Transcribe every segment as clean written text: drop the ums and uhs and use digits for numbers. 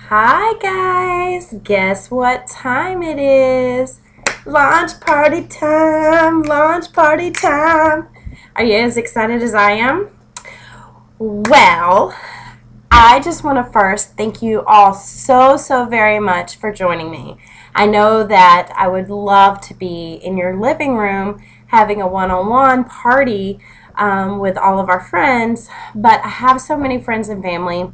Hi guys, guess what time it is? Launch party time, launch party time. Are you as excited as I am? Well, I just want to first thank you all so very much for joining me. I know that I would love to be in your living room having a one-on-one party with all of our friends, but I have so many friends and family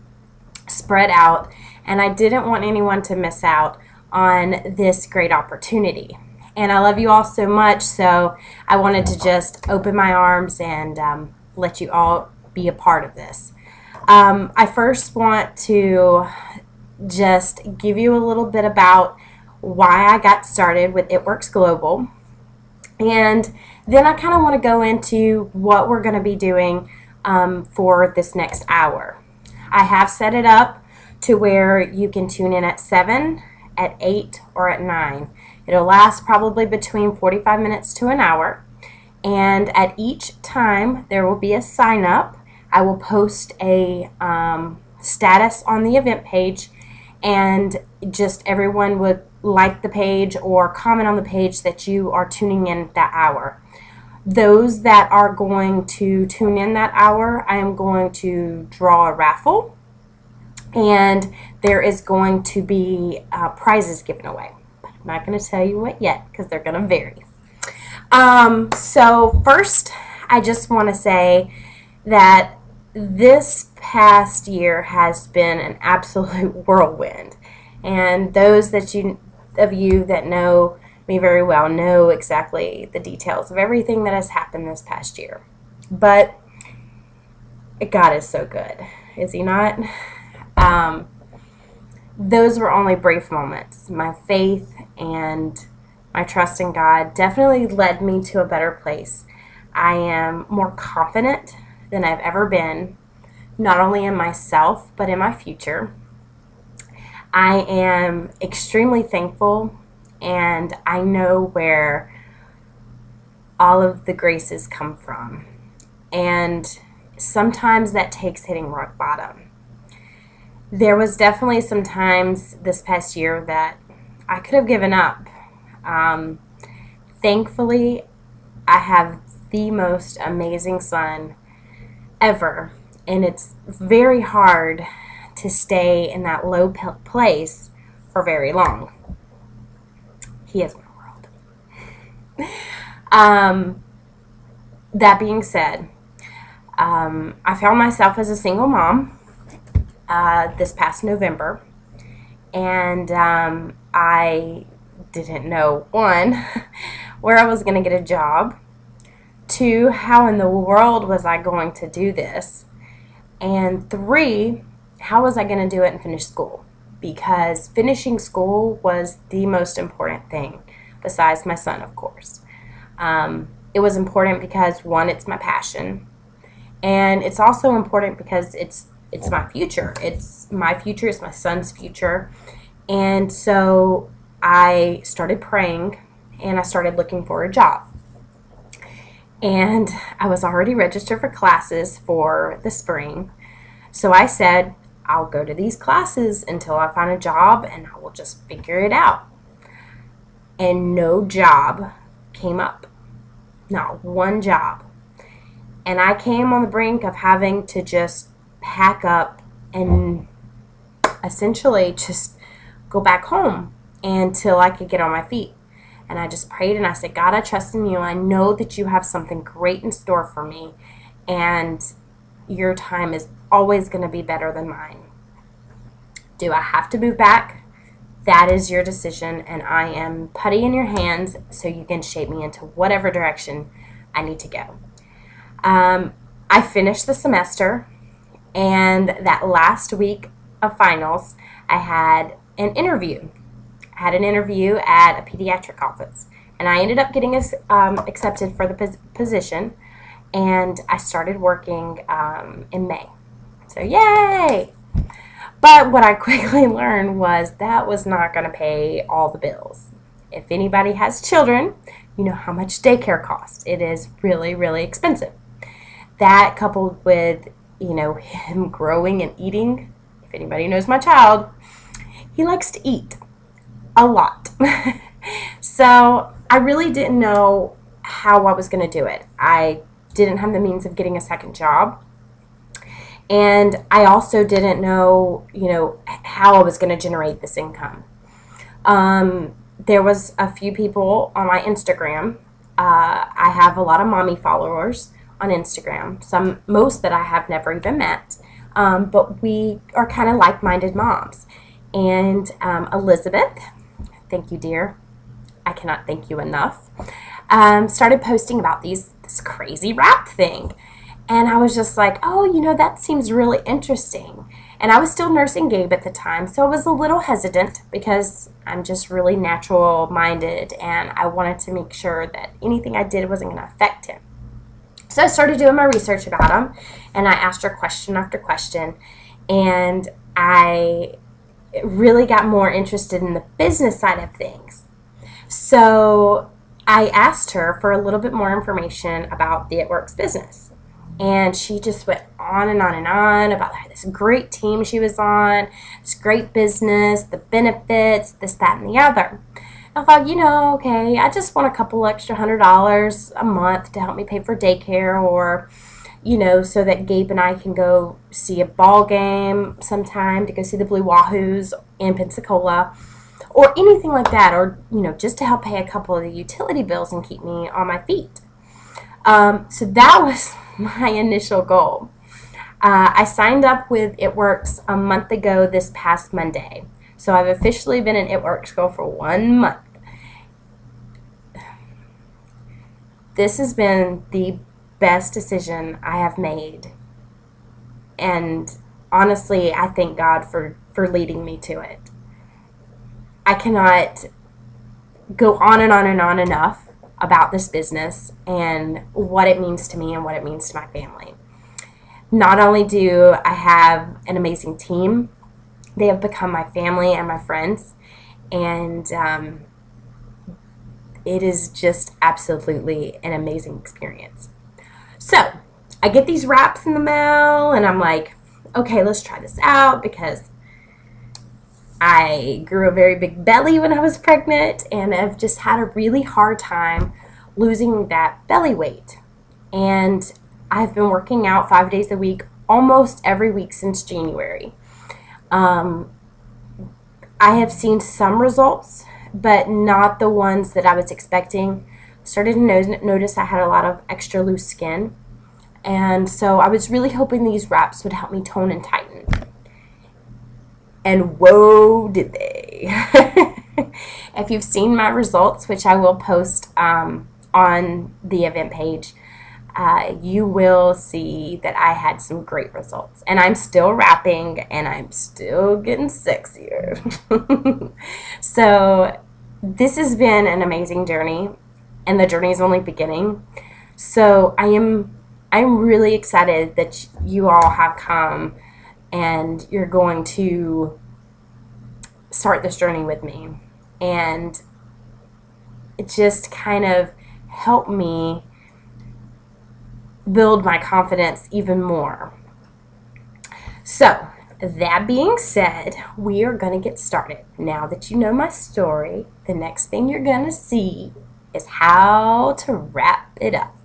spread out, and I didn't want anyone to miss out on this great opportunity. And I love you all so much, so I wanted to just open my arms and let you all be a part of this. I first want to just give you a little bit about why I got started with It Works Global. And then I kind of want to go into what we're going to be doing for this next hour. I have set it up to where you can tune in at 7, at 8, or at 9. It'll last probably between 45 minutes to an hour. And at each time, there will be a sign up. I will post a status on the event page, and just everyone would like the page or comment on the page that you are tuning in that hour. Those that are going to tune in that hour, I am going to draw a raffle, and there is going to be prizes given away. But I'm not going to tell you what yet because they're going to vary. So first, I just want to say that this past year has been an absolute whirlwind, and those of you that know me very well know exactly the details of everything that has happened this past year. But God is so good, is He not? Those were only brief moments. My faith and my trust in God definitely led me to a better place. I am more confident than I've ever been, not only in myself, but in my future. I am extremely thankful, and I know where all of the graces come from. And sometimes that takes hitting rock bottom. There was definitely some times this past year that I could have given up. Thankfully, I have the most amazing son ever, and it's very hard to stay in that low place for very long. He is my world. That being said, I found myself as a single mom this past November, and I didn't know, one, where I was going to get a job, two, how in the world was I going to do this, and three, how was I going to do it and finish school? Because finishing school was the most important thing, besides my son, of course. It was important because, one, it's my passion, and it's also important because it's my future. It's my future, it's my son's future. And so I started praying, and I started looking for a job. And I was already registered for classes for the spring. So I said, I'll go to these classes until I find a job, and I will just figure it out. And no job came up. Not one job. And I came on the brink of having to just pack up and essentially just go back home until I could get on my feet. And I just prayed, and I said, God, I trust in you. I know that you have something great in store for me, and your time is always going to be better than mine. Do I have to move back? That is your decision, and I am putty in your hands so you can shape me into whatever direction I need to go. I finished the semester, and that last week of finals, I had an interview. I had an interview at a pediatric office, and I ended up getting accepted for the position, and I started working in May. So yay! But what I quickly learned was that was not going to pay all the bills. If anybody has children, you know how much daycare costs. It is really expensive. That, coupled with him growing and eating, if anybody knows my child, He likes to eat a lot. So I really didn't know how I was going to do it. I didn't have the means of getting a second job. And I also didn't know, how I was going to generate this income. There was a few people on my Instagram. I have a lot of mommy followers on Instagram. Most that I have never even met. But we are kind of like-minded moms. And Elizabeth, thank you, dear. I cannot thank you enough. Started posting about this crazy wrap thing. And I was just like, oh, that seems really interesting. And I was still nursing Gabe at the time, so I was a little hesitant because I'm just really natural-minded, and I wanted to make sure that anything I did wasn't going to affect him. So I started doing my research about him, and I asked her question after question, and I really got more interested in the business side of things. So I asked her for a little bit more information about the It Works business. And she just went on and on and on about this great team she was on, this great business, the benefits, this, that, and the other. I thought, okay, I just want a couple extra $100 a month to help me pay for daycare, or, so that Gabe and I can go see a ball game sometime, to go see the Blue Wahoos in Pensacola, or anything like that, or, just to help pay a couple of the utility bills and keep me on my feet. So that was my initial goal. I signed up with It Works a month ago this past Monday. So I've officially been an It Works girl for 1 month. This has been the best decision I have made. And honestly, I thank God for leading me to it. I cannot go on and on and on enough about this business and what it means to me and what it means to my family. Not only do I have an amazing team, they have become my family and my friends, and it is just absolutely an amazing experience. So I get these wraps in the mail, and I'm like, okay, let's try this out, because I grew a very big belly when I was pregnant, and I've just had a really hard time losing that belly weight. And I've been working out 5 days a week, almost every week since January. I have seen some results, but not the ones that I was expecting. Started to notice I had a lot of extra loose skin. And so I was really hoping these wraps would help me tone and tighten. And whoa, did they. If you've seen my results, which I will post on the event page, you will see that I had some great results. And I'm still wrapping, and I'm still getting sexier. So this has been an amazing journey, and the journey is only beginning. So I'm really excited that you all have come and you're going to start this journey with me, and it just kind of helped me build my confidence even more. So that being said, we are going to get started. Now that you know my story, the next thing you're going to see is how to wrap it up.